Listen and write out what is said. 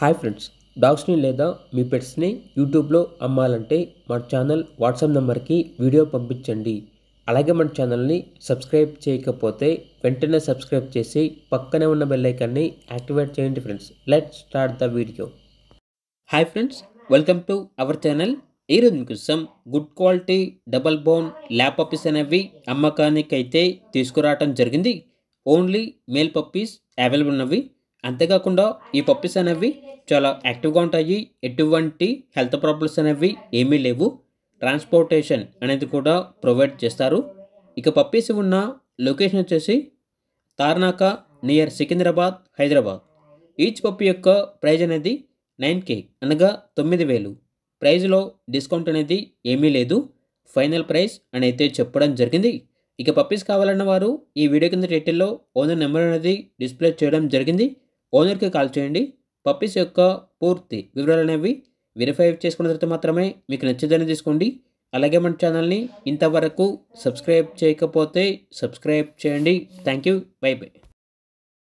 Hi friends, డాగ్స్ని లేదా మీ పెట్స్ని యూట్యూబ్లో అమ్మాలంటే మన ఛానల్ వాట్సాప్ నెంబర్కి వీడియో పంపించండి. అలాగే మన ఛానల్ని సబ్స్క్రైబ్ చేయకపోతే వెంటనే సబ్స్క్రైబ్ చేసి పక్కనే ఉన్న బెల్ ఐకాన్ని యాక్టివేట్ చేయండి friends. Let's start the video. Hi friends, welcome to our channel. ఈరోజు మీకోసం good quality double bone lab puppies అనేవి అమ్మకానికి అయితే తీసుకురావటం జరిగింది. ఓన్లీ మేల్ పప్పీస్ అవైలబుల్ ఉన్నవి. అంతేకాకుండా ఈ పప్పీస్ అనేవి చాలా యాక్టివ్గా ఉంటాయి. ఎటువంటి హెల్త్ ప్రాబ్లమ్స్ అనేవి ఏమీ లేవు. ట్రాన్స్పోర్టేషన్ అనేది కూడా ప్రొవైడ్ చేస్తారు. ఇక పప్పీస్ ఉన్న లొకేషన్ వచ్చేసి Tarnaka near Secunderabad, Hyderabad. Each puppy యొక్క ప్రైజ్ అనేది 9K అనగా 9,000. ప్రైజ్లో డిస్కౌంట్ అనేది ఏమీ లేదు. ఫైనల్ ప్రైస్ అని అయితే చెప్పడం జరిగింది. ఇక పప్పీస్ కావాలన్న వారు ఈ వీడియో కింద టైటిల్లో ఓనర్ నెంబర్ అనేది డిస్ప్లే చేయడం జరిగింది. ఓనర్కి కాల్ చేయండి. పప్పీస్ యొక్క పూర్తి వివరాలు అనేవి వెరిఫై చేసుకున్న తర్వాత మాత్రమే మీకు నచ్చేదని తీసుకోండి. అలాగే మన ఛానల్ని ఇంతవరకు సబ్స్క్రైబ్ చేయకపోతే సబ్స్క్రైబ్ చేయండి. Thank you. By by.